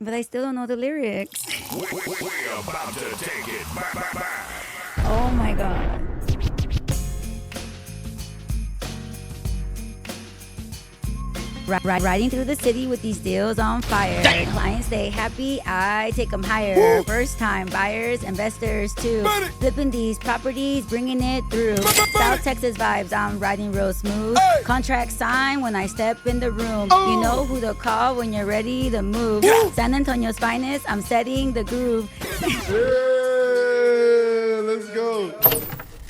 But I still don't know the lyrics. We're about to take it back. Oh my god. Riding through the city with these deals on fire. Damn. Clients stay happy, I take them higher. Woo. First time buyers, investors too. Money. Flipping these properties, bringing it through. South Texas vibes, I'm riding real smooth. Hey. Contract signed when I step in the room. Oh. You know who to call when you're ready to move. Yeah. San Antonio's finest, I'm setting the groove. Yeah, let's go.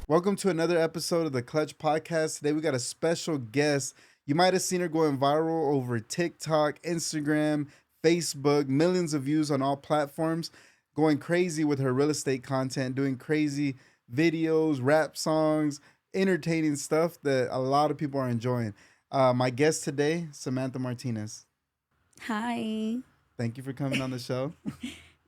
Welcome to another episode of the Clutch Podcast. Today we got a special guest. You might have seen her going viral over TikTok, Instagram, Facebook, millions of views on all platforms, going crazy with her real estate content, doing crazy videos, rap songs, entertaining stuff that a lot of people are enjoying. My guest today, Samantha Martinez. Hi. Thank you for coming on the show.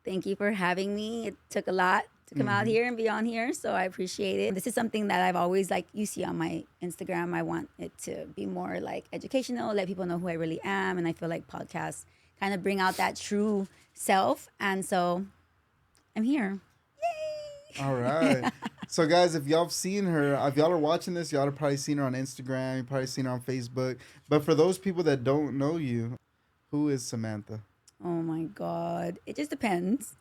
Thank you for having me. It took a lot to come out here and be on here, so I appreciate it. This is something that I've always, like you see on my Instagram, I want it to be more like educational, let people know who I really am, and I feel like podcasts kind of bring out that true self, and so I'm here. Yay! All right. So guys, if y'all have seen her, if y'all are watching this, y'all have probably seen her on Instagram, you've probably seen her on Facebook. But for those people that don't know you, who is Samantha? Oh my God. It just depends.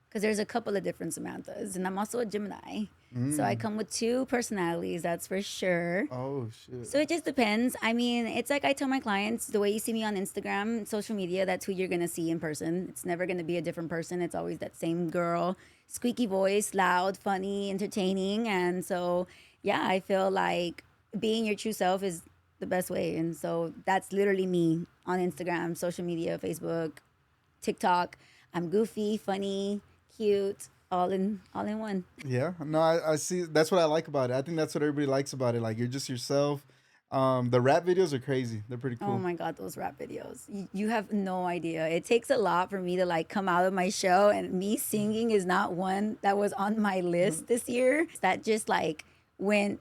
Because there's a couple of different Samanthas. And I'm also a Gemini. So I come with two personalities, that's for sure. Oh, shit. So it just depends. I mean, it's like I tell my clients, the way you see me on Instagram, social media, that's who you're going to see in person. It's never going to be a different person. It's always that same girl, squeaky voice, loud, funny, entertaining. And so, yeah, I feel like being your true self is the best way. And so that's literally me on Instagram, social media, Facebook, TikTok. I'm goofy, funny, cute, all in one. Yeah, no, I see. That's what I like about it. I think that's what everybody likes about it. Like, you're just yourself. The rap videos are crazy. They're pretty cool. Oh my God, those rap videos. You have no idea. It takes a lot for me to like come out of my show, and me singing is not one that was on my list this year. That just like went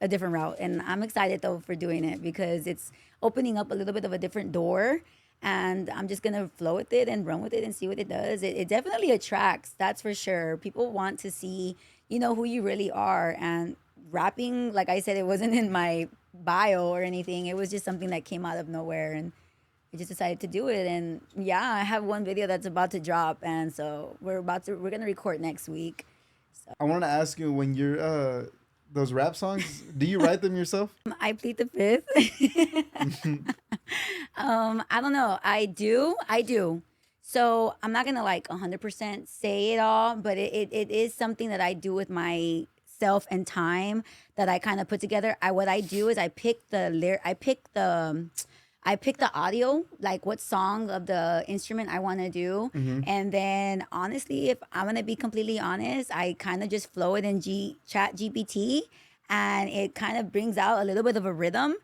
a different route. And I'm excited though for doing it because it's opening up a little bit of a different door. And I'm just going to flow with it and run with it and see what it does. It definitely attracts, that's for sure. People want to see, who you really are. And rapping, like I said, it wasn't in my bio or anything. It was just something that came out of nowhere. And I just decided to do it. And yeah, I have one video that's about to drop. And so we're going to record next week. So I want to ask you, when you're, those rap songs, do you write them yourself? I plead the fifth. I don't know. I do. So I'm not gonna like 100% say it all, but it is something that I do with myself and time that I kind of put together. What I do is I pick the audio, like what song of the instrument I want to do. And then honestly, if I'm going to be completely honest, I kind of just flow it in chat GPT, and it kind of brings out a little bit of a rhythm,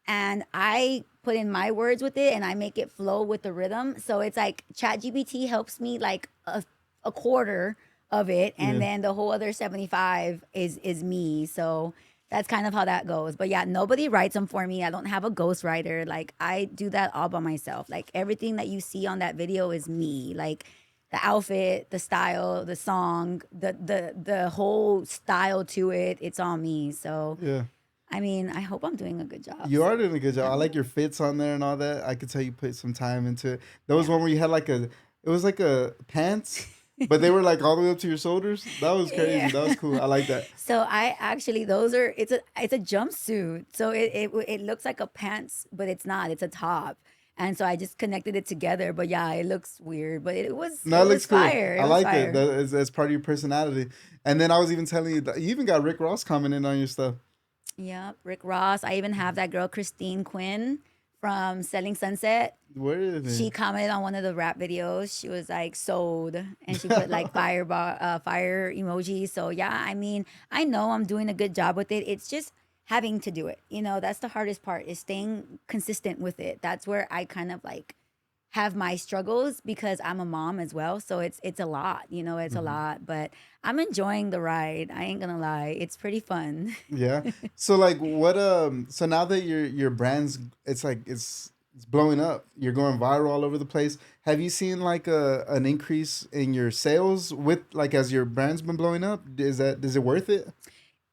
and I put in my words with it and I make it flow with the rhythm. So it's like chat GPT helps me like a quarter of it. And then the whole other 75 is me. So that's kind of how that goes. But yeah, nobody writes them for me. I don't have a ghostwriter. Like, I do that all by myself. Like, everything that you see on that video is me. Like, the outfit, the style, the song, the whole style to it, it's all me. So Yeah. I mean, I hope I'm doing a good job. You are doing a good job. I like your fits on there and all that. I could tell you put some time into it. There was one where you had it was like a pants, but they were like all the way up to your shoulders. That was crazy. Yeah. That was cool. I like that. So I actually, it's a jumpsuit. So it looks like a pants, but it's not. It's a top. And so I just connected it together. But yeah, it looks weird, but it looks Cool. fire. I like it. That's part of your personality. And then I was even telling you that you even got Rick Ross commenting on your stuff. Yep, Rick Ross. I even have that girl Christine Quinn from Selling Sunset. Where is it? She commented on one of the rap videos. She was like sold, and she put like fire emoji. So yeah, I mean, I know I'm doing a good job with it. It's just having to do it. That's the hardest part, is staying consistent with it. That's where I kind of like have my struggles, because I'm a mom as well. So it's a lot, it's a lot, but I'm enjoying the ride. I ain't gonna lie. It's pretty fun. Yeah. So like what so now that your brand's it's it's blowing up. You're going viral all over the place. Have you seen like an increase in your sales with like as your brand's been blowing up? Is it worth it?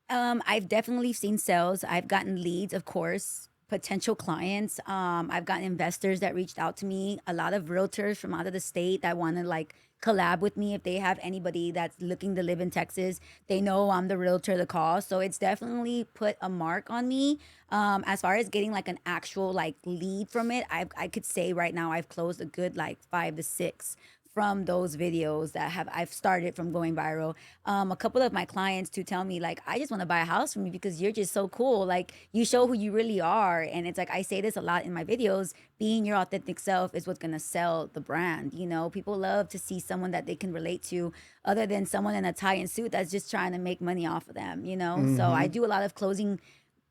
I've definitely seen sales. I've gotten leads, of course, potential clients. I've gotten investors that reached out to me. A lot of realtors from out of the state that want to like collab with me. If they have anybody that's looking to live in Texas, they know I'm the realtor to call. So it's definitely put a mark on me. As far as getting like an actual like lead from it, I could say right now I've closed a good like 5 to 6 from those videos that have I've started from going viral. A couple of my clients to tell me like, I just want to buy a house from you because you're just so cool. Like you show who you really are, and it's like I say this a lot in my videos. Being your authentic self is what's gonna sell the brand. You know, people love to see someone that they can relate to, other than someone in a tie and suit that's just trying to make money off of them. You know, so I Mm-hmm. do a lot of closing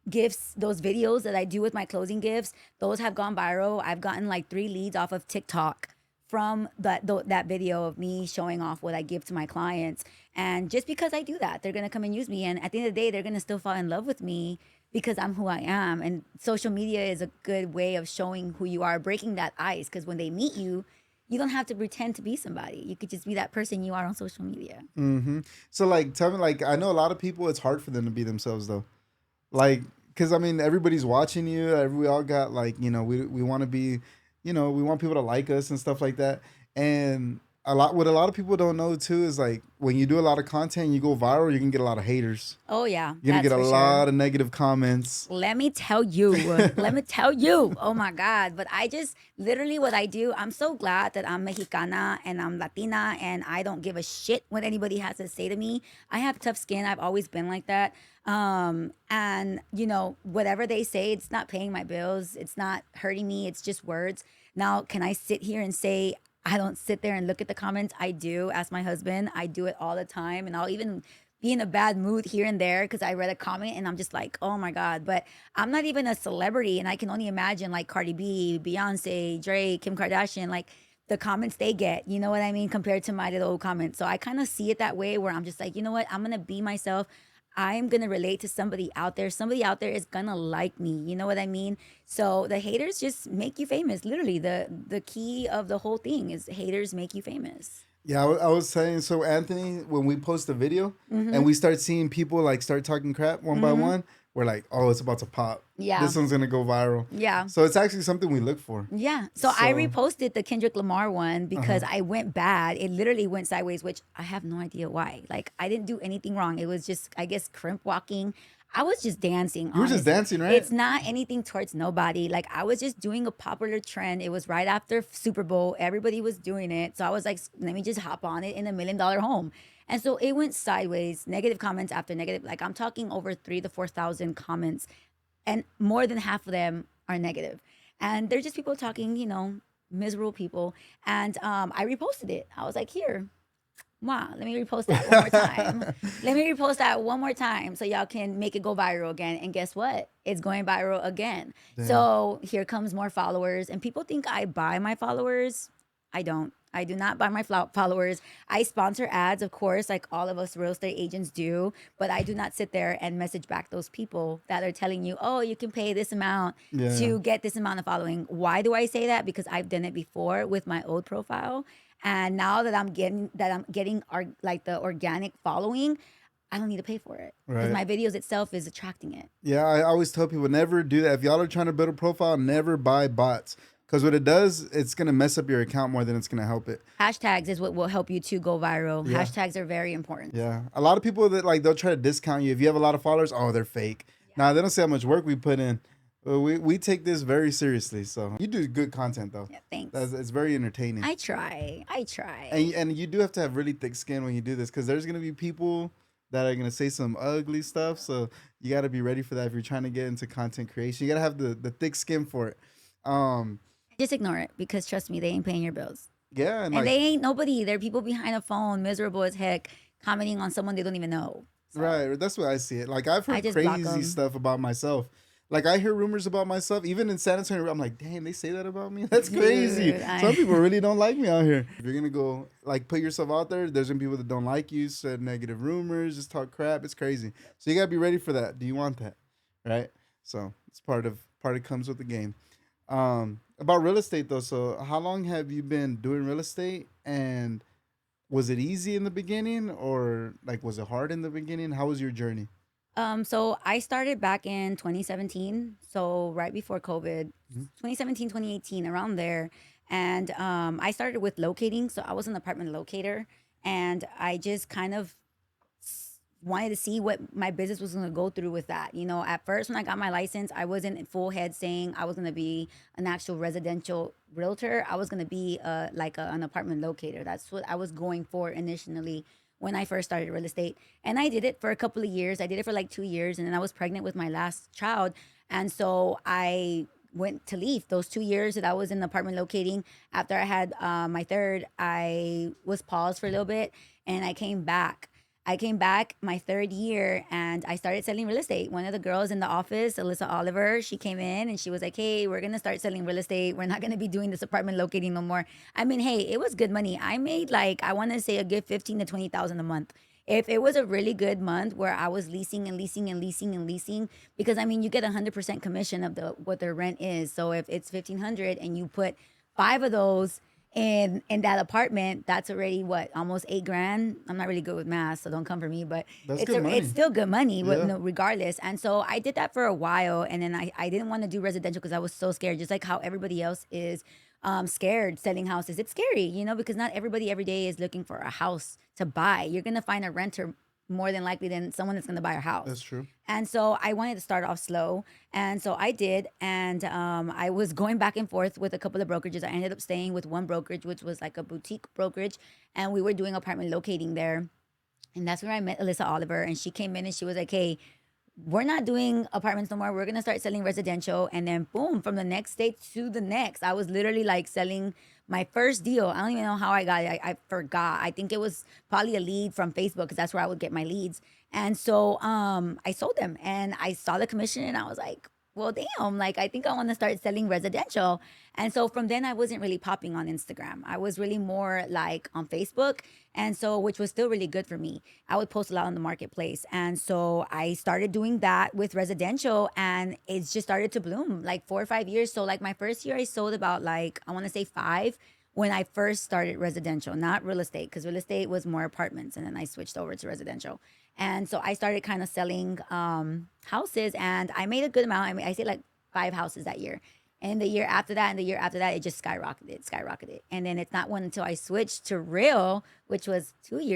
gifts. Those videos that I do with my closing gifts, those have gone viral. I've gotten like 3 leads off of TikTok from that video of me showing off what I give to my clients. And just because I do that, they're gonna come and use me. And at the end of the day, they're gonna still fall in love with me because I'm who I am. And social media is a good way of showing who you are, breaking that ice. Because when they meet you, you don't have to pretend to be somebody. You could just be that person you are on social media. Mm-hmm. So like, tell me, like, I know a lot of people. It's hard for them to be themselves though. Like, because I mean, everybody's watching you. We all got like, we want to be, we want people to like us and stuff like that. And what a lot of people don't know too is like when you do a lot of content, you go viral, you can get a lot of haters. Oh yeah, You're gonna that's get a for sure. lot of negative comments. Let me tell you. Let me tell you. Oh my God. But I just literally what I do, I'm so glad that I'm Mexicana and I'm Latina and I don't give a shit what anybody has to say to me. I have tough skin. I've always been like that. And whatever they say, it's not paying my bills. It's not hurting me. It's just words. Now, can I sit here and say I don't sit there and look at the comments? I do. Ask my husband. I do it all the time. And I'll even be in a bad mood here and there because I read a comment and I'm just like, oh my God. But I'm not even a celebrity. And I can only imagine like Cardi B, Beyonce, Drake, Kim Kardashian, like the comments they get, you know what I mean, compared to my little comments. So I kind of see it that way where I'm just like, you know what? I'm going to be myself. I'm going to relate to somebody out there. Somebody out there is going to like me. You know what I mean? So the haters just make you famous. Literally, the key of the whole thing is haters make you famous. Yeah, I was saying, so Anthony, when we post a video and Mm-hmm. we start seeing people like start talking crap one by Mm-hmm. one, we're like, oh, it's about to pop. Yeah. This one's gonna go viral. Yeah. So it's actually something we look for. Yeah. So I So, reposted the Kendrick Lamar one uh-huh. because I went bad. It literally went sideways, which I have no idea why. Like I didn't do anything wrong. It was just, I guess, crimp walking. I was just dancing, You were just honestly. dancing, right? It's not anything towards nobody. Like I was just doing a popular trend. It was right after Super Bowl. Everybody was doing it. So I was like, let me just hop on it in $1 million home. And so it went sideways, negative comments after negative. Like I'm talking over 3 to 4 thousand comments, and more than half of them are negative. And they're just people talking, miserable people. And I reposted it. I was like, here, wow, let me repost that one more time. Let me repost that one more time so y'all can make it go viral again. And guess what? It's going viral again. Damn. So here comes more followers. And people think I buy my followers. I don't. I do not buy my followers. I sponsor ads, of course, like all of us real estate agents do, but I do not sit there and message back those people that are telling you, oh, you can pay this amount Yeah. to get this amount of following. Why do I say that? Because I've done it before with my old profile. And now that I'm getting like the organic following, I don't need to pay for it because Right. my videos itself is attracting it. Yeah, I always tell people never do that. If y'all are trying to build a profile, never buy bots. Because what it does, it's gonna mess up your account more than it's gonna help it. Hashtags is what will help you to go viral. Yeah. Hashtags are very important. Yeah. A lot of people that like they'll try to discount you if you have a lot of followers. Oh, they're fake. Nah, they don't see how much work we put in. We take this very seriously. So you do good content though. Yeah, thanks. It's very entertaining. I try. I try. And you do have to have really thick skin when you do this because there's gonna be people that are gonna say some ugly stuff. So you got to be ready for that if you're trying to get into content creation. You got to have the thick skin for it. Um, Just ignore it because trust me, they ain't paying your bills. yeah, and And like they ain't nobody. They're people behind a phone, miserable as heck, commenting on someone they don't even know. So right, that's what I see it. Like I've I heard just block crazy them. stuff about myself. Like I hear rumors about myself, even in San Antonio. I'm like, damn, they say that about me. That's crazy. Dude, Some people really don't like me out here. If you're gonna go like put yourself out there, there's gonna be people that don't like you, said negative rumors, just talk crap. It's crazy. So you gotta be ready for that. Do you want that? Right. So it's part of comes with the game. About real estate though. So how long have you been doing real estate? And was it easy in the beginning, or like was it hard in the beginning? How was your journey? So I started back in 2017, so right before COVID, Mhm. 2017, 2018, around there. And I started with locating, so I was an apartment locator, and I just kind of wanted to see what my business was going to go through with that. You know, at first when I got my license, I wasn't in full head saying I was going to be an actual residential realtor. I was going to be an apartment locator. That's what I was going for initially when I first started real estate. And I did it for a couple of years. I did it for like 2 years, and then I was pregnant with my last child. And so I went to leave those 2 years that I was in apartment locating. After I had my third, I was paused for a little bit, and I came back. I came back my third year and I started selling real estate. One of the girls in the office, Alyssa Oliver, she came in and she was like, "Hey, we're gonna start selling real estate. We're not gonna be doing this apartment locating no more." I mean, hey, it was good money. I made like, I want to say, a good 15 to 20,000 a month. If it was a really good month where I was leasing and leasing and leasing and leasing, because I mean, you get 100% commission of the what their rent is. So if it's 1,500 and you put five of those in that apartment, that's already what, almost 8 grand. I'm not really good with math, so don't come for me, but That's it's good it's money. still good money, Yeah. no, regardless. And so I did that for a while, and then I didn't want to do residential because I was so scared, just like how everybody else is scared selling houses. It's scary, because not everybody every day is looking for a house to buy. You're gonna find a renter more than likely than someone that's gonna buy a That's house. true. And so I wanted to start off slow. And so I did. And I was going back and forth with a couple of brokerages. I ended up staying with one brokerage, which was like a boutique brokerage. And we were doing apartment locating there. And that's where I met Alyssa Oliver. And she came in and she was like, "Hey, we're not doing apartments no more. We're gonna start selling residential." And then boom, from the next day to the next, I was literally like selling my first deal. I don't even know how I got it. I forgot. I think it was probably a lead from Facebook because that's where I would get my leads. And so I sold them and I saw the commission and I was like, well, damn, like I think I want to start selling residential. And so from then I wasn't really popping on Instagram. I was really more like on Facebook. And so, which was still really good for me. I would post a lot on the marketplace. And so I started doing that with residential and it's just started to bloom like 4 or 5 years. So, like my first year, I sold about like, I want to say five when I first started residential, not real estate, because real estate was more apartments. And then I switched over to residential. And so I started kind of selling houses and I made a good amount. I mean, I say like five houses that year. And the year after that, and the year after that, it just skyrocketed. And then it's not one until I switched to real, which was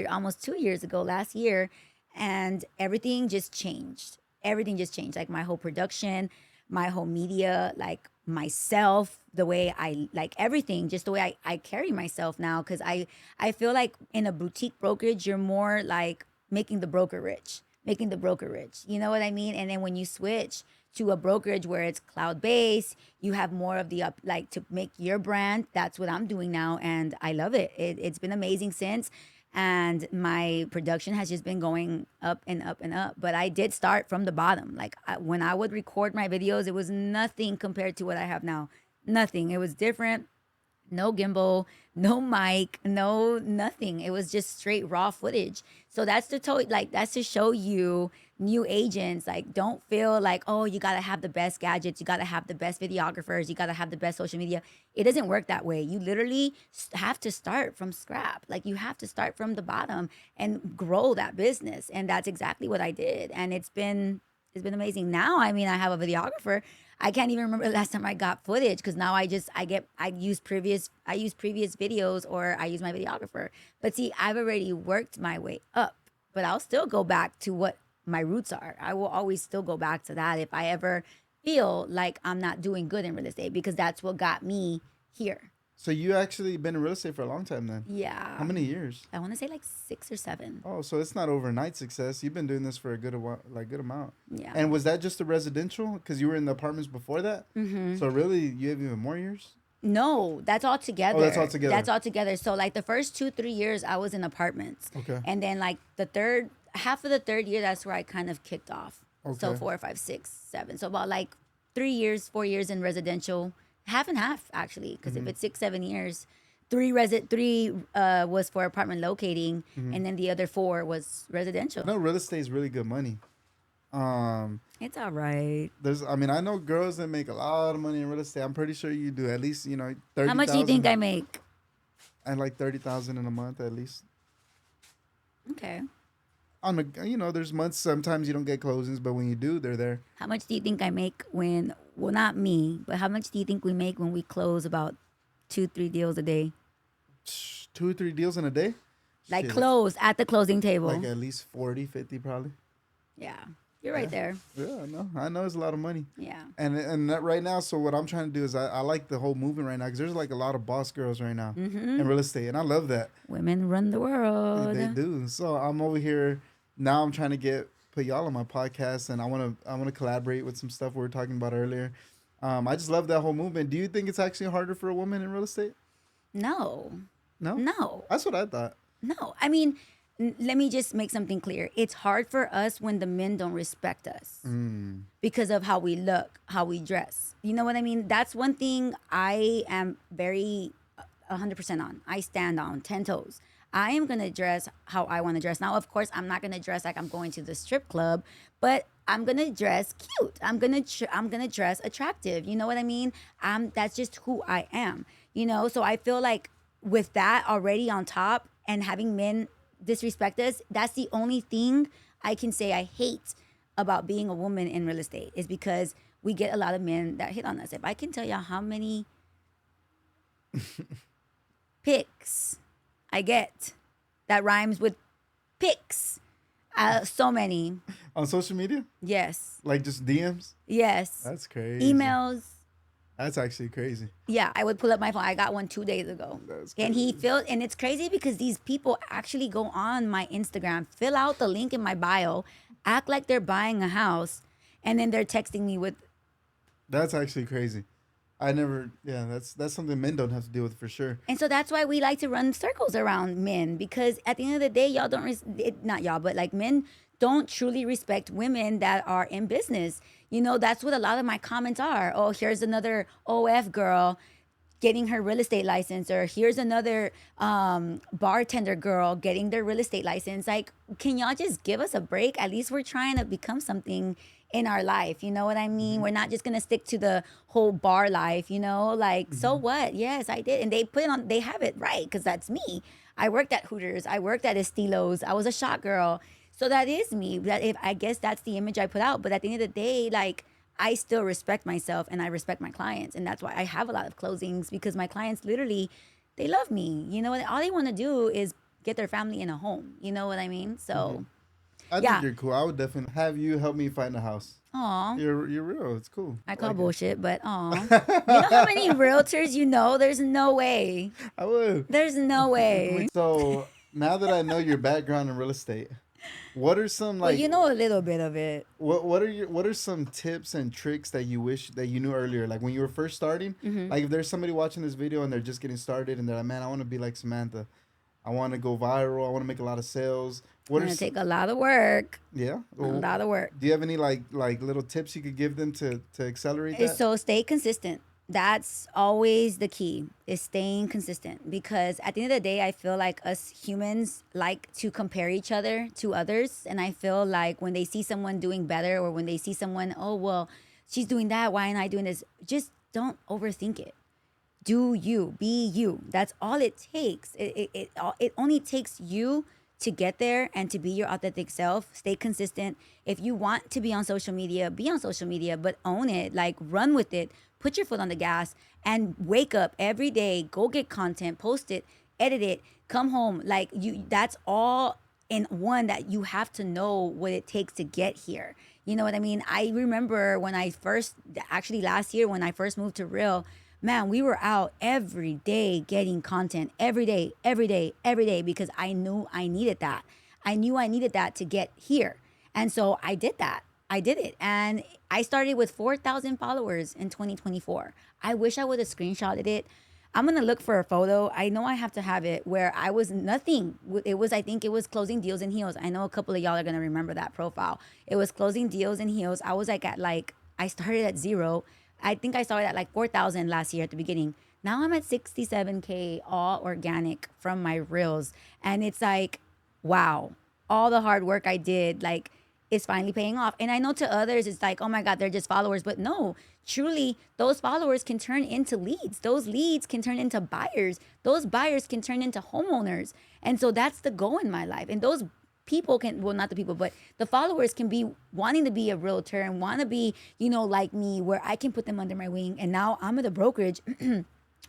almost 2 years ago, last year, and everything just changed. Everything just changed. Like my whole production, my whole media, like myself, the way I like everything, just the way I carry myself now. Cause I feel like in a boutique brokerage, you're more like making the broker rich, making the broker rich. You know what I mean? And then when you switch to a brokerage where it's cloud based, you have more of the up, like to make your brand. That's what I'm doing now, and I love it. It's been amazing since, and my production has just been going up and up and up. But I did start from the bottom. Like when I would record my videos, it was nothing compared to what I have now. Nothing. It was different. No gimbal, no mic, no nothing. It was just straight raw footage. So that's to show you new agents, like, don't feel like, oh, you got to have the best gadgets, you got to have the best videographers, you got to have the best social media. It doesn't work that way. You literally have to start from scrap. Like you have to start from the bottom and grow that business. And that's exactly what I did. And it's been amazing. Now, I mean, I have a videographer. I can't even remember the last time I got footage because now I use previous videos or I use my videographer. But see, I've already worked my way up, but I'll still go back to what my roots are. I will always still go back to that if I ever feel like I'm not doing good in real estate because that's what got me here. So you actually been in real estate for a long time then? How Yeah. many years? I want to say like 6 or 7. Oh, so it's not overnight success. You've been doing this for a good while, like good amount. Yeah. And was that just the residential? Because you were in the apartments before that. Mm-hmm. So really, you have even more years. No, that's all together. Oh, that's all together. That's all together. So like the first 2 3 years I was in apartments. Okay. And then like the third half of the third year, that's where I kind of kicked off. So Okay. 4 5 6 7. So about like 3 years, 4 years in residential, half and half actually. Because if it's 6 7 years, three was for apartment locating, and then the other 4 was residential. I know real estate is really good money. It's all right. I mean, I know girls that make a lot of money in real estate. I'm pretty sure you do at least, How thirty much do you think thousand I make? and like 30,000 in a month at least. Okay. On there's months sometimes you don't get closings, but when you do, they're there. How much do you think I make when, well, not me, but how much do you think we make when we close about 2, 3 deals a day? 2 or 3 deals in a day. Like Shit, close at the closing table. like at least 40, 50 probably. Yeah. You're right there. Yeah, I know it's a lot of money. Yeah. And that right now, so what I'm trying to do is I like the whole movement right now because there's like a lot of boss girls right now in real estate, and I love that. Women run the world. They do. So I'm over here now. I'm trying to put y'all on my podcast, and I wanna collaborate with some stuff we were talking about earlier. I just love that whole movement. Do you think it's actually harder for a woman in real estate? No. No. No. That's what I thought. No. I mean, let me just make something clear. It's hard for us when the men don't respect us because of how we look, how we dress. You know what I mean? That's one thing I am very 100% on. I stand on 10 toes. I am going to dress how I want to dress. Now, of course, I'm not going to dress like I'm going to the strip club, but I'm going to dress cute. I'm going to dress attractive. You know what I mean? That's just who I am. So I feel like with that already on top and having men disrespect us, that's the only thing I can say I hate about being a woman in real estate is because we get a lot of men that hit on us. If I can tell y'all how many pics I get that rhymes with pics, so many. On social media, Yes. like just DMs. Yes. That's crazy. Emails. That's actually crazy. Yeah, I would pull up my phone. I got one 2 days ago. That's And crazy. and it's crazy because these people actually go on my Instagram, fill out the link in my bio, act like they're buying a house, and then they're texting me with. That's actually crazy. Yeah, that's something men don't have to deal with for sure. And so that's why we like to run circles around men because at the end of the day, y'all don't, not y'all, but like men don't truly respect women that are in business. That's what a lot of my comments are. Oh, here's another OF girl getting her real estate license, or here's another bartender girl getting their real estate license. Like, can y'all just give us a break? At least we're trying to become something in our life. You know what I mean? We're not just gonna stick to the whole bar life, like, so what? Yes, I did. And they have it right, because that's me. I worked at Hooters, I worked at Estilos, I was a shot girl. So that is me. I guess that's the image I put out. But at the end of the day, like, I still respect myself and I respect my clients. And that's why I have a lot of closings, because my clients literally, they love me. All they want to do is get their family in a home. You know what I mean? So, I yeah. think you're cool. I would definitely have you help me find a house. Aw. You're real. It's cool. I call like it. bullshit, but aw. You know how many realtors you know? There's no way. I would. There's no way. So now that I know your background in real estate, what are some Well, like you know a little bit of it. what are some tips and tricks that you wish that you knew earlier? Like when you were first starting, like if there's somebody watching this video and they're just getting started and they're like, man, I want to be like Samantha. I want to go viral. I want to make a lot of sales. It's gonna take a lot of work. Yeah. A lot of work. Do you have any like little tips you could give them to accelerate that? So stay consistent. That's always the key, is staying consistent, because at the end of the day, I feel like us humans like to compare each other to others. And I feel like when they see someone doing better, or when they see someone, oh, well, she's doing that, why am I doing this? Just don't overthink it. Do you, be you. That's all it takes. It only takes you to get there and to be your authentic self. Stay consistent. If you want to be on social media, be on social media, but own it. Like, run with it. Put your foot on the gas and wake up every day. Go get content, post it, edit it, come home. Like, that's all in one, that you have to know what it takes to get here. You know what I mean? I remember when actually last year when I first moved to Real, man, we were out every day getting content, every day, because I knew I needed that. I knew I needed that to get here. And so I did that. I did it. And I started with 4,000 followers in 2024. I wish I would have screenshotted it. I'm going to look for a photo. I know I have to have it, where I was nothing. I think it was Closing Deals in Heels. I know a couple of y'all are going to remember that profile. It was Closing Deals in Heels. I was I started at 0. I think I started at 4,000 last year at the beginning. Now I'm at 67K, all organic from my reels. And it's like, wow, all the hard work I did, is finally paying off. And I know to others it's like, oh my God, they're just followers. But no, truly, those followers can turn into leads. Those leads can turn into buyers. Those buyers can turn into homeowners. And so that's the goal in my life. And those people can, well, not the people, but the followers can be wanting to be a realtor and want to be, like me, where I can put them under my wing. And now I'm at a brokerage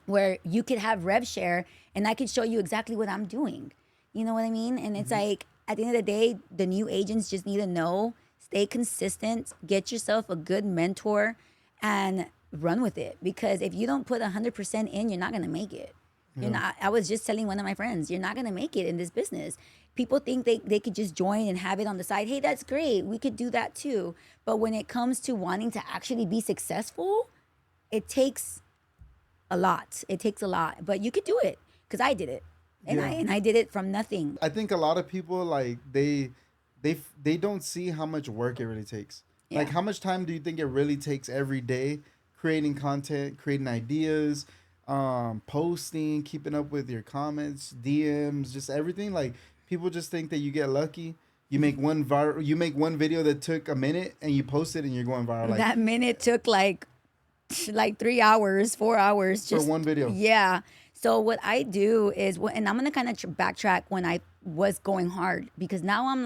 where you could have rev share and I could show you exactly what I'm doing. You know what I mean? And it's like, at the end of the day, the new agents just need to know, stay consistent, get yourself a good mentor and run with it. Because if you don't put 100% in, you're not going to make it. You're not. I was just telling one of my friends, you're not going to make it in this business. People think they could just join and have it on the side. Hey, that's great. We could do that too. But when it comes to wanting to actually be successful, it takes a lot. It takes a lot. But you could do it because I did it. And I did it from nothing. I think a lot of people like they don't see how much work it really takes. Yeah. Like how much time do you think it really takes every day creating content, creating ideas, posting, keeping up with your comments, DMs, just everything? Like people just think that you get lucky. You make one video that took a minute and you post it and you're going viral. Like, that minute took like 3 hours, 4 hours just for one video. Yeah. So what I do is, and I'm gonna kind of backtrack when I was going hard, because now I'm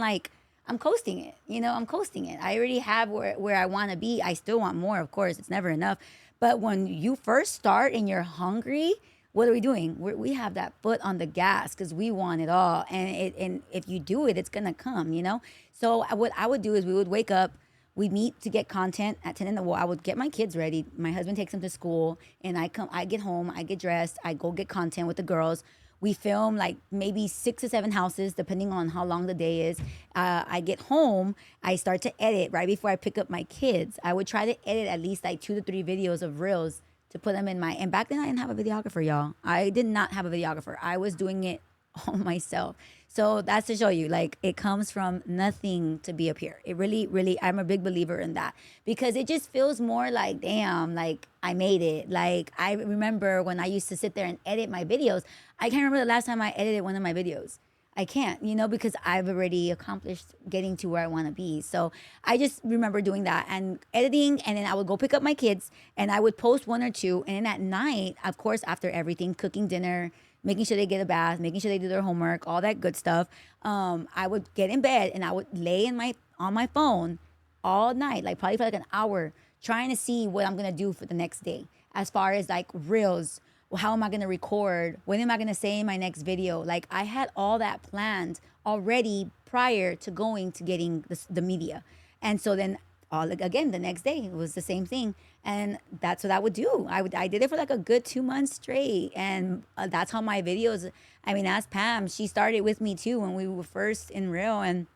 coasting it. I'm coasting it. I already have where I want to be. I still want more, of course. It's never enough. But when you first start and you're hungry, what are we doing? We have that foot on the gas because we want it all. And if you do it, it's gonna come. So what I would do is we would wake up. We meet to get content at 10 in the morning. I would get my kids ready. My husband takes them to school, and I get home, I get dressed, I go get content with the girls. We film like maybe 6 or 7 houses, depending on how long the day is. I get home, I start to edit right before I pick up my kids. I would try to edit at least like 2 to 3 videos of reels to put them in and back then I didn't have a videographer, y'all. I did not have a videographer. I was doing it all myself. So that's to show you, like, it comes from nothing to be up here. It really, really, I'm a big believer in that, because it just feels more like, damn, like I made it. Like I remember when I used to sit there and edit my videos. I can't remember the last time I edited one of my videos. I can't, because I've already accomplished getting to where I want to be. So I just remember doing that and editing, and then I would go pick up my kids and I would post 1 or 2. And then at night, of course, after everything, cooking dinner, making sure they get a bath, making sure they do their homework, all that good stuff. I would get in bed and I would lay on my phone all night, like probably for like an hour, trying to see what I'm gonna do for the next day. As far as like reels, how am I gonna record? What am I gonna say in my next video? Like I had all that planned already prior to going to getting the media. And so then again, the next day it was the same thing. And that's what I would do. I did it for like a good 2 months straight. And that's how my videos, ask Pam, she started with me too when we were first in Real, and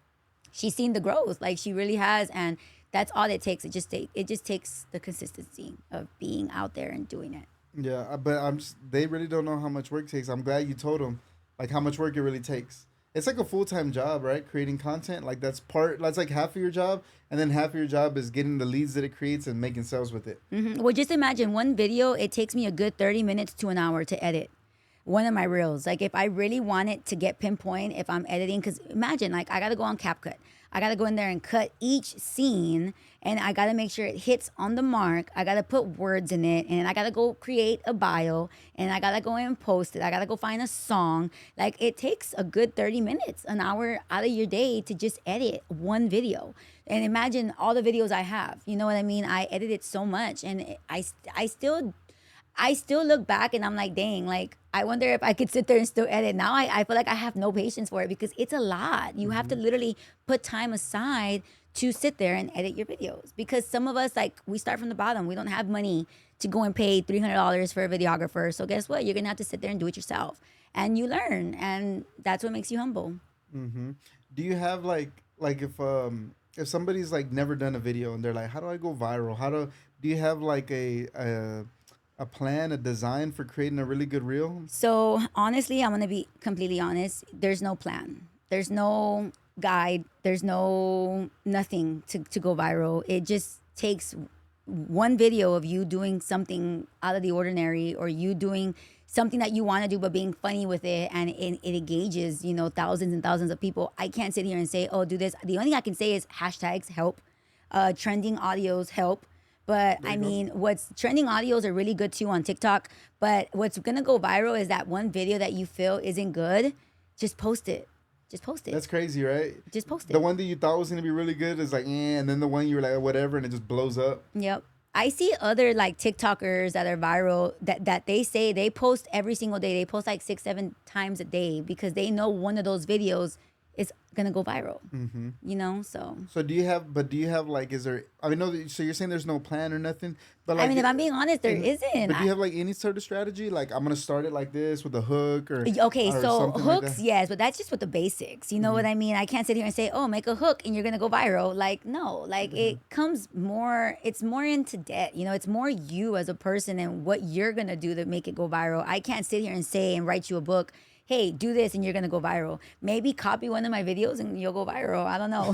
she's seen the growth, like she really has. And that's all it takes. It just takes the consistency of being out there and doing it. Yeah, but they really don't know how much work it takes. I'm glad you told them like how much work it really takes. It's like a full-time job, right? Creating content, like that's like half of your job, and then half of your job is getting the leads that it creates and making sales with it. Mm-hmm. Well, just imagine one video, it takes me a good 30 minutes to an hour to edit one of my reels. Like if I really want it to get pinpoint, if I'm editing, because imagine like I got to go on CapCut. I got to go in there and cut each scene, and I got to make sure it hits on the mark. I got to put words in it, and I got to go create a bio, and I got to go and post it. I got to go find a song. Like it takes a good 30 minutes, an hour out of your day to just edit one video. And imagine all the videos I have. You know what I mean? I edited so much, and I still look back and I'm like, dang, like, I wonder if I could sit there and still edit. Now I feel like I have no patience for it because it's a lot. You have to literally put time aside to sit there and edit your videos, because some of us, like, we start from the bottom. We don't have money to go and pay $300 for a videographer. So guess what? You're going to have to sit there and do it yourself, and you learn. And that's what makes you humble. Mm-hmm. Do you have like if somebody's like never done a video and they're like, how do I go viral? Do you have like a plan, a design for creating a really good reel? So honestly, I'm going to be completely honest. There's no plan. There's no guide. There's no nothing to go viral. It just takes one video of you doing something out of the ordinary, or you doing something that you want to do, but being funny with it, and it engages, thousands and thousands of people. I can't sit here and say, oh, do this. The only thing I can say is hashtags help, trending audios help. But There I you go. mean, what's trending audios are really good too on TikTok. But what's gonna go viral is that one video that you feel isn't good. Just post it. Just post it. That's crazy, right? Just post it. The one that you thought was gonna be really good is like, and then the one you were like, whatever, and it just blows up. Yep. I see other like TikTokers that are viral that they say they post every single day. They post like 6, 7 times a day because they know one of those videos is gonna go viral. So. So do you have? But do you have like? Is there? I mean, no. So you're saying there's no plan or nothing? But like, I mean, if I'm being honest, there isn't. But do you have like any sort of strategy? Like, I'm gonna start it like this with a hook or Okay, or so something like hooks, that? yes, but that's just with the basics. You know what I mean? I can't sit here and say, "Oh, make a hook and you're gonna go viral." Like, no, like it comes more. It's more into debt. It's more you as a person and what you're gonna do to make it go viral. I can't sit here and say and write you a book. Hey, do this and you're gonna go viral. Maybe copy one of my videos and you'll go viral. I don't know.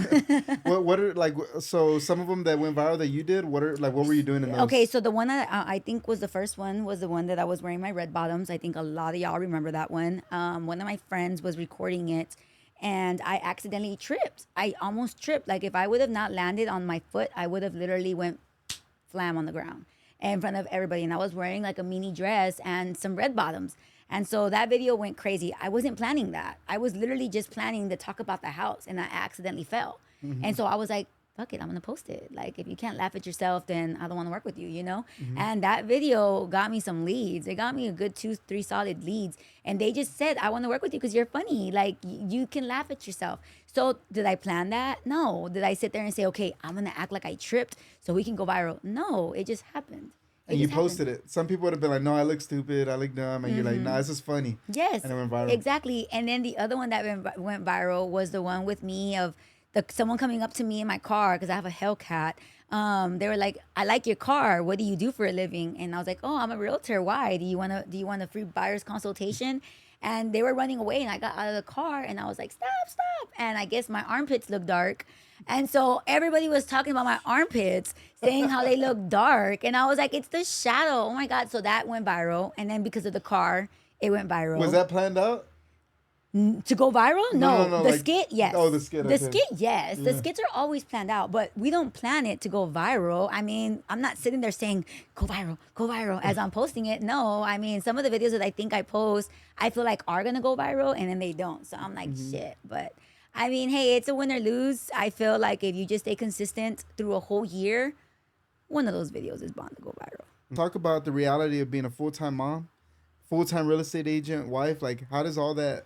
What are like? So some of them that went viral that you did. What are like? What were you doing in those? Okay, so the one that I think was the first one was the one that I was wearing my red bottoms. I think a lot of y'all remember that one. One of my friends was recording it, and I accidentally tripped. I almost tripped. Like if I would have not landed on my foot, I would have literally went flam on the ground in front of everybody. And I was wearing like a mini dress and some red bottoms. And so that video went crazy. I wasn't planning that. I was literally just planning to talk about the house, and I accidentally fell. And so I was like, fuck it, I'm gonna post it. Like, if you can't laugh at yourself, then I don't wanna work with you. And that video got me some leads. It got me a good 2, 3 solid leads. And they just said, I wanna work with you because you're funny. Like, you can laugh at yourself. So did I plan that? No. Did I sit there and say, okay, I'm gonna act like I tripped so we can go viral? No, it just happened. And you posted it. Some people would have been like, "No, I look stupid. I look dumb," and you're like, "Nah, this is funny." Yes, And it went viral. exactly. And then the other one that went viral was the one with me of someone coming up to me in my car because I have a Hellcat. They were like, "I like your car. What do you do for a living?" And I was like, "Oh, I'm a realtor. Why? Do you want a free buyer's consultation?" And they were running away, and I got out of the car, and I was like, "Stop, stop!" And I guess my armpits look dark. And so everybody was talking about my armpits, saying how they look dark. And I was like, it's the shadow. Oh my God. So that went viral. And then because of the car, it went viral. Was that planned out? To go viral? No. No, The like- skit, yes. Oh, the skit, The okay. skit, yes. The Yeah. skits are always planned out, but we don't plan it to go viral. I mean, I'm not sitting there saying, go viral as I'm posting it. No, I mean, some of the videos that I think I post, I feel like are going to go viral and then they don't. So I'm like, shit. But I mean, hey, it's a win or lose. I feel like if you just stay consistent through a whole year, one of those videos is bound to go viral. Talk about the reality of being a full-time mom, full-time real estate agent, wife. Like, how does all that?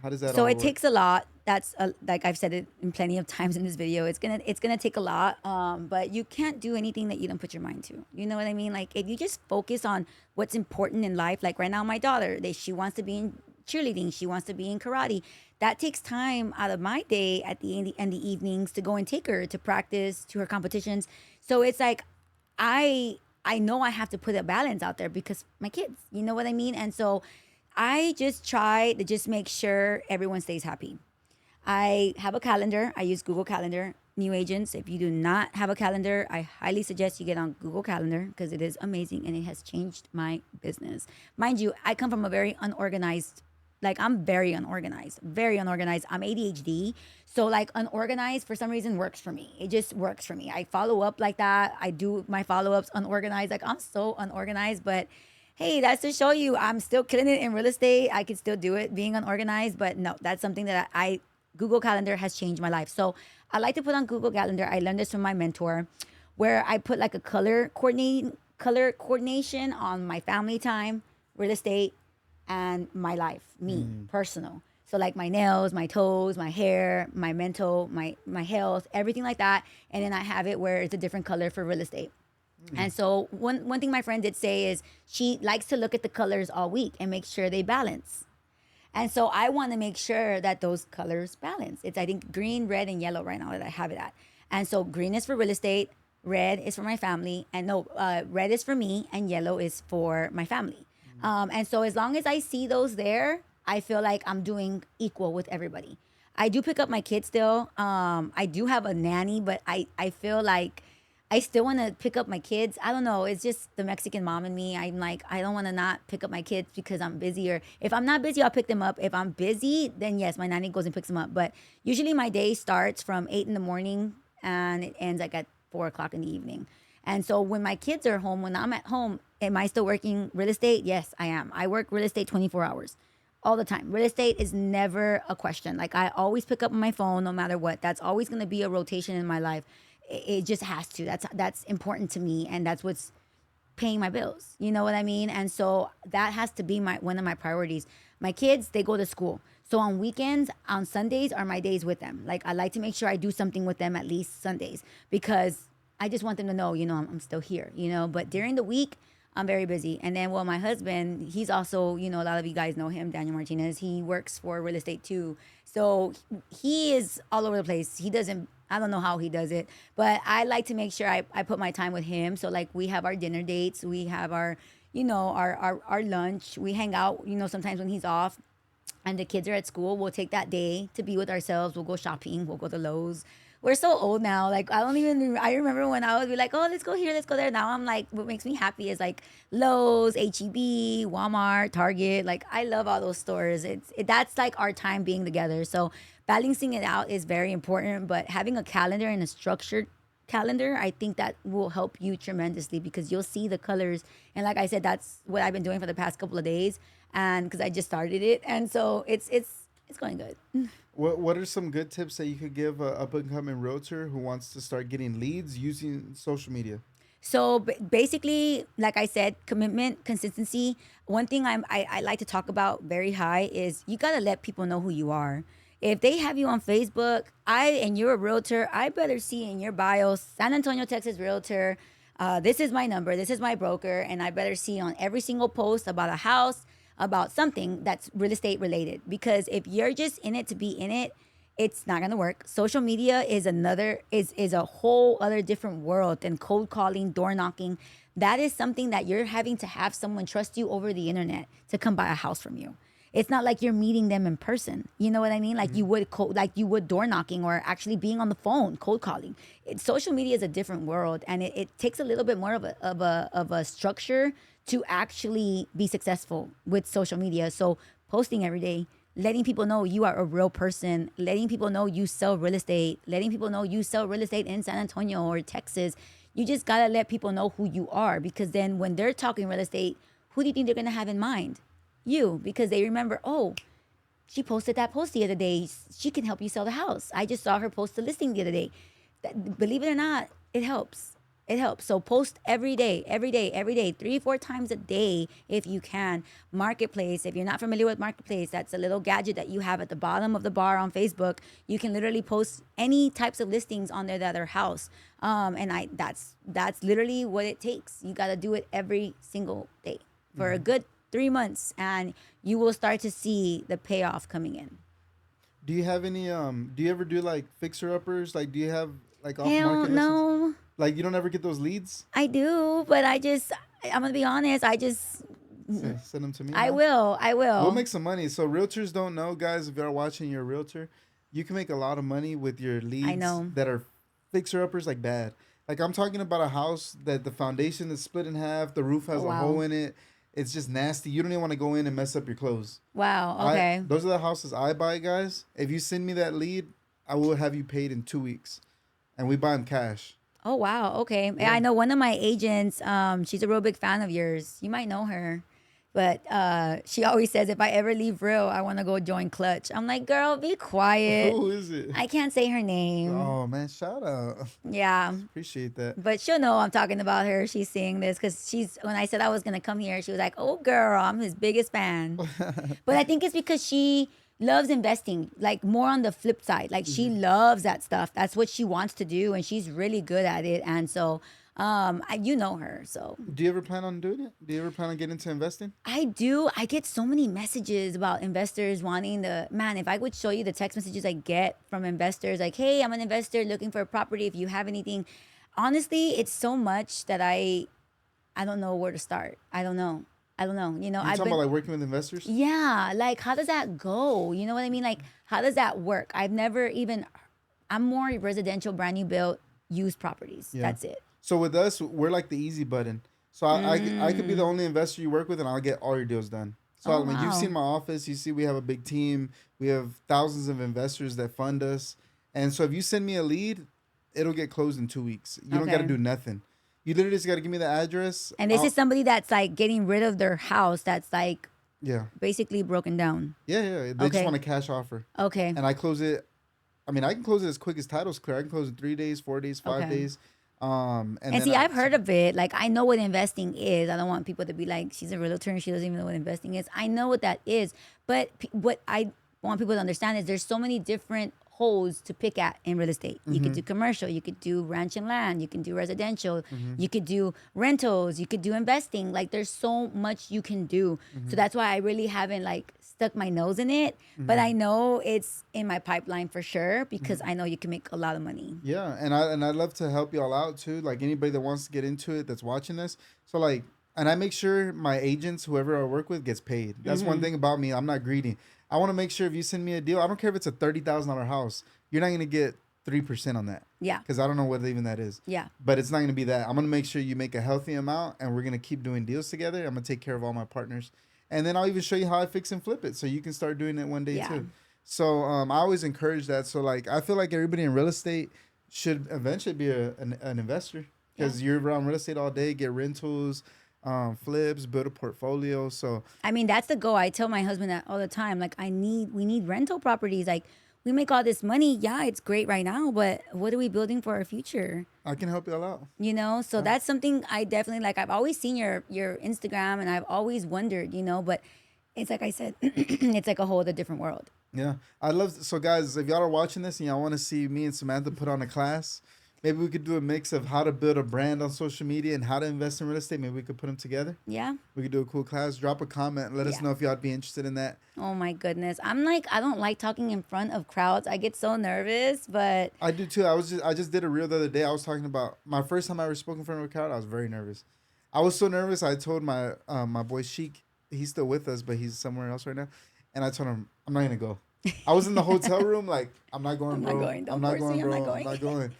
How does that? So all it work? takes a lot. That's like I've said it in plenty of times in this video. It's gonna take a lot. But you can't do anything that you don't put your mind to. You know what I mean? Like if you just focus on what's important in life. Like right now, my daughter, she wants to be in cheerleading. She wants to be in karate. That takes time out of my day at the end and the evenings to go and take her to practice, to her competitions. So it's like I know I have to put a balance out there because my kids. You know what I mean? And so I just try to just make sure everyone stays happy. I have a calendar. I use Google Calendar. New agents, if you do not have a calendar, I highly suggest you get on Google Calendar because it is amazing and it has changed my business. Mind you, I come from a very unorganized, I'm very unorganized, very unorganized. I'm ADHD. So unorganized for some reason works for me. It just works for me. I follow up like that. I do my follow-ups unorganized. I'm so unorganized, but hey, that's to show you I'm still killing it in real estate. I can still do it being unorganized, but no, that's something that Google Calendar has changed my life. So I like to put on Google Calendar. I learned this from my mentor, where I put like a color coordination on my family time, real estate, and my life, me, personal. So like my nails, my toes, my hair, my mental, my health, everything like that. And then I have it where it's a different color for real estate. And so one thing my friend did say is she likes to look at the colors all week and make sure they balance. And so I want to make sure that those colors balance. It's, I think, green, red, and yellow right now that I have it at. And so green is for real estate, red is for my family, and red is for me, and yellow is for my family. And so as long as I see those there, I feel like I'm doing equal with everybody. I do pick up my kids still. I do have a nanny, but I feel like I still want to pick up my kids. I don't know. It's just the Mexican mom in me. I'm like, I don't want to not pick up my kids because I'm busy. Or if I'm not busy, I'll pick them up. If I'm busy, then yes, my nanny goes and picks them up. But usually my day starts from 8 in the morning and it ends like at 4 o'clock in the evening. And so when my kids are home, when I'm at home, am I still working real estate? Yes, I am. I work real estate 24 hours all the time. Real estate is never a question. Like I always pick up my phone no matter what. That's always going to be a rotation in my life. It just has to. That's important to me, and that's what's paying my bills. You know what I mean? And so that has to be my one of my priorities. My kids, they go to school. So on weekends, on Sundays are my days with them. Like I like to make sure I do something with them at least Sundays because I just want them to know, I'm still here, But during the week, I'm very busy. And then, well, my husband, he's also, a lot of you guys know him, Daniel Martinez. He works for real estate too. So he is all over the place. I don't know how he does it, but I like to make sure I put my time with him. So like we have our dinner dates, we have our, our lunch, we hang out, sometimes when he's off and the kids are at school, we'll take that day to be with ourselves. We'll go shopping, we'll go to Lowe's. We're so old now. Like I remember when I would be like, oh, let's go here, let's go there. Now I'm like, what makes me happy is like Lowe's, HEB, Walmart, Target. Like I love all those stores. That's like our time being together. So balancing it out is very important. But having a calendar and a structured calendar, I think that will help you tremendously because you'll see the colors. And like I said, that's what I've been doing for the past couple of days, and because I just started it, and so it's going good. What are some good tips that you could give a up and coming realtor who wants to start getting leads using social media? So basically, like I said, commitment, consistency. One thing I like to talk about very high is you got to let people know who you are. If they have you on Facebook, and you're a realtor, I better see in your bio, San Antonio, Texas realtor. This is my number. This is my broker. And I better see on every single post about a house, about something that's real estate related. Because if you're just in it to be in it, it's not gonna work. Social media is a whole other different world than cold calling, door knocking. That is something that you're having to have someone trust you over the internet to come buy a house from you. It's not like you're meeting them in person. You know what I mean? Like you would like you would door knocking or actually being on the phone, cold calling. Social media is a different world, and it takes a little bit more of a structure to actually be successful with social media. So posting every day, letting people know you are a real person, letting people know you sell real estate, letting people know you sell real estate in San Antonio or Texas. You just gotta let people know who you are, because then when they're talking real estate, who do you think they're gonna have in mind? You, because they remember, oh, she posted that post the other day. She can help you sell the house. I just saw her post the listing the other day. Believe it or not, it helps. It helps. So post every day, 3-4 times a day if you can. Marketplace, if you're not familiar with Marketplace, that's a little gadget that you have at the bottom of the bar on Facebook. You can literally post any types of listings on there that are house. That's literally what it takes. You got to do it every single day for a good 3 months, and you will start to see the payoff coming in. Do you have any do you ever do like fixer uppers? Like do you have like off Hell market no. listings? Like you don't ever get those leads? I do, but I'm gonna be honest, Send them to me. I will. We'll make some money. So realtors don't know, guys, if you're watching, you're a realtor, you can make a lot of money with your leads that are fixer uppers, like bad. Like I'm talking about a house that the foundation is split in half, the roof has a hole in it. It's just nasty. You don't even want to go in and mess up your clothes. Wow. Okay. Those are the houses I buy, guys. If you send me that lead, I will have you paid in 2 weeks, and we buy them cash. Oh wow. Okay. Yeah. I know one of my agents. She's a real big fan of yours. You might know her. But she always says, if I ever leave Real, I want to go join Clutch. I'm like, girl, be quiet. Who is it? I can't say her name. Oh, man, shout out. Yeah. Appreciate that. But she'll know I'm talking about her. She's seeing this because when I said I was going to come here, she was like, oh, girl, I'm his biggest fan. But I think it's because she loves investing, like more on the flip side. Like she loves that stuff. That's what she wants to do, and she's really good at it. And so... you know her, so. Do you ever plan on doing it? Do you ever plan on getting into investing? I do. I get so many messages about investors wanting man, if I would show you the text messages I get from investors, like, hey, I'm an investor looking for a property. If you have anything, honestly, it's so much that I don't know where to start. I don't know. You know, You're talking about like working with investors? Yeah. Like, how does that go? You know what I mean? Like, how does that work? I'm more residential, brand new built, used properties. Yeah. That's it. So with us, we're like the easy button. So I could be the only investor you work with, and I'll get all your deals done. So Oh I mean, you've wow. seen my office. You see, we have a big team. We have thousands of investors that fund us. And so if you send me a lead, it'll get closed in 2 weeks. You don't got to Okay. do nothing. You literally just got to give me the address. And this is somebody that's like getting rid of their house that's like Yeah. basically broken down. Yeah. They just Okay. want a cash offer. Okay. And I close it. I mean, I can close it as quick as title's clear. I can close it 3 days, 4 days, 5 days. And And then see, I've heard of it. Like, I know what investing is. I don't want people to be like, she's a realtor and she doesn't even know what investing is. I know what that is. But what I want people to understand is there's so many different holes to pick at in real estate. You could do commercial, you could do ranch and land, you can do residential, you could do rentals, you could do investing. Like, there's so much you can do. So that's why I really haven't like stuck my nose in it. But I know it's in my pipeline for sure because I know you can make a lot of money. Yeah, and I'd love to help y'all out too. Like anybody that wants to get into it that's watching this. So like, and I make sure my agents, whoever I work with, gets paid. That's one thing about me. I'm not greedy. I want to make sure if you send me a deal, I don't care if it's a $30,000 house, you're not gonna get 3% on that. Yeah. Because I don't know what even that is. Yeah. But it's not gonna be that. I'm gonna make sure you make a healthy amount, and we're gonna keep doing deals together. I'm gonna take care of all my partners, and then I'll even show you how I fix and flip it, so you can start doing it one day Yeah. too. So I always encourage that. So like I feel like everybody in real estate should eventually be an investor because you're around real estate all day, get rentals, flips, build a portfolio. So I mean, that's the goal. I tell my husband that all the time. Like, we need rental properties. Like, we make all this money. Yeah, it's great right now, but what are we building for our future? I can help y'all out. You know, so that's something I definitely like. I've always seen your Instagram, and I've always wondered, but it's like I said, it's like a whole other different world. Yeah, I love. So guys, if y'all are watching this and y'all want to see me and Samantha put on a class, maybe we could do a mix of how to build a brand on social media and how to invest in real estate. Maybe we could put them together. Yeah. We could do a cool class. Drop a comment and let us Yeah. know if y'all would be interested in that. Oh my goodness. I'm like, I don't like talking in front of crowds. I get so nervous, but I do too. I just did a reel the other day. I was talking about my first time I ever spoke in front of a crowd. I was very nervous. I was so nervous. I told my my boy Sheik, he's still with us, but he's somewhere else right now. And I told him, I'm not gonna go. I was in the hotel room, like, I'm not going, I'm bro. not going. Don't I'm not force going, me. I'm bro. not I'm not going.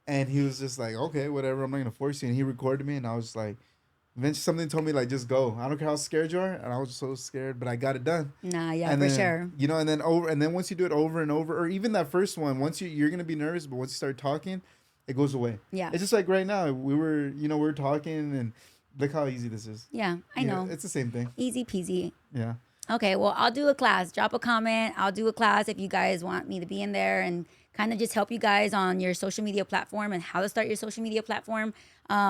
And he was just like, okay, whatever. I'm not gonna force you. And he recorded me, and I was like, eventually something told me like, just go. I don't care how scared you are. And I was so scared, but I got it done. nah, yeah, And for then, sure. and then once you do it over and over, or even that first one, once you're gonna be nervous, but once you start talking, it goes away. Yeah. It's just like right now, we were talking, and look how easy this is. Yeah, I know. It's the same thing. Easy peasy. Yeah. Okay, well, I'll do a class. Drop a comment. I'll do a class if you guys want me to be in there and kind of just help you guys on your social media platform and how to start your social media platform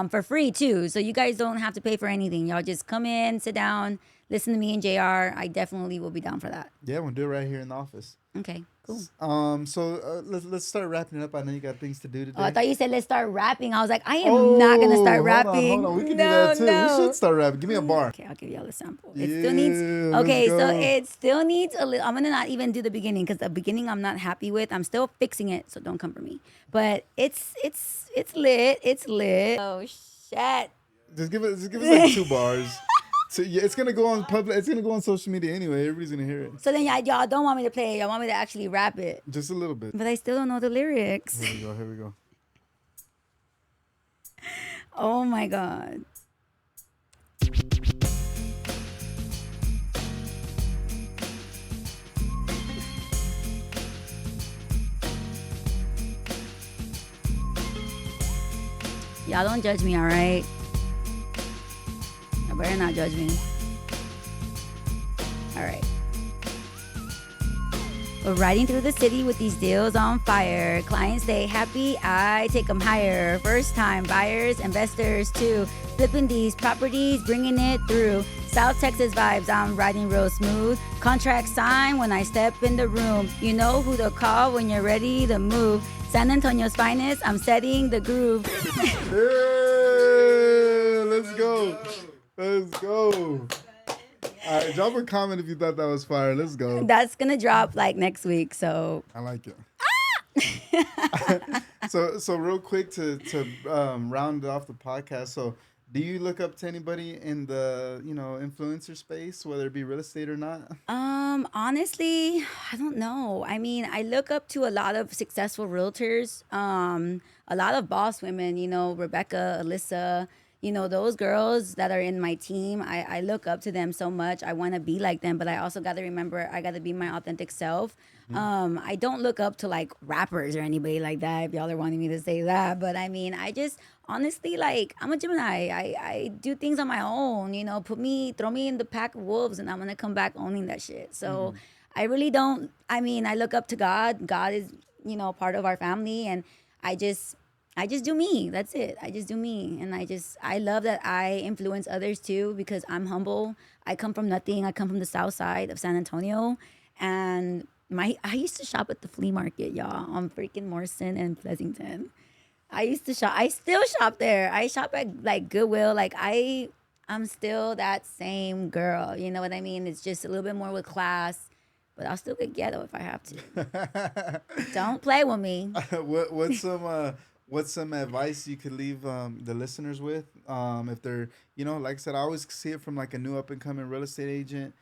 for free too. So you guys don't have to pay for anything. Y'all just come in, sit down, listen to me and JR. I definitely will be down for that. Yeah, we'll do it right here in the office. Okay, cool. So let's start wrapping it up. I know you got things to do today. Oh, I thought you said let's start rapping. I was like, I am not gonna start rapping. Hold on. We can do No, that too. no. We should start rapping. Give me a bar. Okay, I'll give y'all a sample. It still needs. Yeah, Okay, let's so go. it still needs a little. I'm gonna not even do the beginning because the beginning I'm not happy with. I'm still fixing it, so don't come for me. But it's lit. It's lit. Oh shit. Just give us like 2 bars. So yeah, it's gonna go on public. It's gonna go on social media anyway. Everybody's gonna hear it. So then y'all don't want me to play it. Y'all want me to actually rap it. Just a little bit. But I still don't know the lyrics. Here we go. Here we go. Oh my god. Y'all don't judge me, all right? Y'all better not judge me. All right. We're riding through the city with these deals on fire. Clients stay happy, I take them higher. First time buyers, investors too. Flipping these properties, bringing it through. South Texas vibes, I'm riding real smooth. Contract signed when I step in the room. You know who to call when you're ready to move. San Antonio's finest, I'm setting the groove. Hey, let's go. Let's go. All right, drop a comment if you thought that was fire. Let's go. That's gonna drop like next week, so. I like it. So real quick to round off the podcast. So Do you look up to anybody in the, influencer space, whether it be real estate or not? Honestly, I don't know. I mean, I look up to a lot of successful realtors, a lot of boss women, Rebecca, Alyssa, those girls that are in my team. I look up to them so much. I want to be like them, but I also got to remember I got to be my authentic self. Mhm. I don't look up to like rappers or anybody like that, if y'all are wanting me to say that. But I mean, I just honestly, like, I'm a Gemini. I do things on my own, throw me in the pack of wolves and I'm gonna come back owning that shit. So Mhm. I really don't, I mean, I look up to God. God is, part of our family, and I just I just do me. That's it. I just do me. And I love that I influence others too, because I'm humble. I come from nothing. I come from the south side of San Antonio. And I used to shop at the flea market, y'all, on freaking Morrison and Pleasanton. I used to shop. I still shop there. I shop at like Goodwill. I'm still that same girl. You know what I mean? It's just a little bit more with class, but I'll still get ghetto if I have to. Don't play with me. What's some advice you could leave the listeners with? If they're, like I said, I always see it from like a new up and coming real estate agent.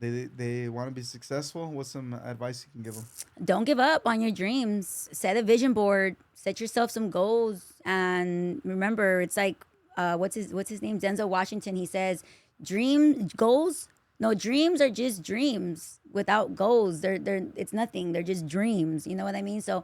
They want to be successful. What's some advice you can give them? Don't give up on your dreams. Set a vision board. Set yourself some goals, and remember, it's like what's his name? Denzel Washington. He says, "Dream goals. No, dreams are just dreams without goals. They're it's nothing. They're just dreams. You know what I mean? So,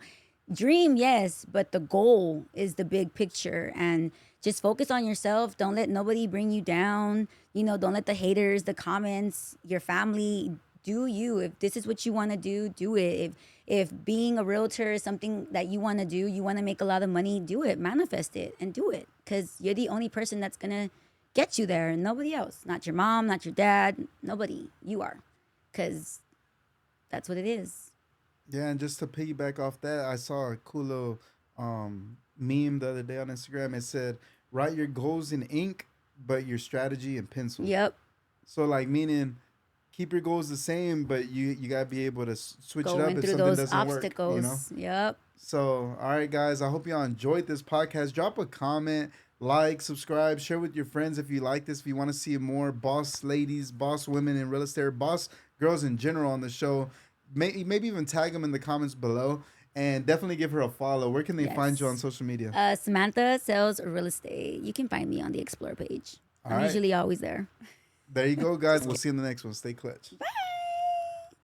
dream, yes, but the goal is the big picture, and just focus on yourself. Don't let nobody bring you down. Don't let the haters, the comments, your family, do you. If this is what you want to do it. If being a realtor is something that you want to do, you want to make a lot of money, do it. Manifest it and do it, because you're the only person that's gonna get you there. Nobody else. Not your mom, not your dad. Nobody. You are, because that's what it is. Yeah, and just to piggyback off that, I saw a cool little meme the other day on Instagram. It said, "Write your goals in ink, but your strategy in pencil." Yep. So like meaning keep your goals the same, but you gotta be able to switch it up Going if through something those doesn't work. obstacles. Yep. So all right, guys, I hope y'all enjoyed this podcast. Drop a comment, like, subscribe, share with your friends if you like this. If you want to see more boss ladies, boss women in real estate, or boss girls in general on the show, maybe even tag them in the comments below, and definitely give her a follow. Where can they find you on Yes. social media? Samantha sells real estate. You can find me on the Explore page. All I'm right, usually always there. there you go, guys. We'll see you in the next one. Stay clutch. Bye.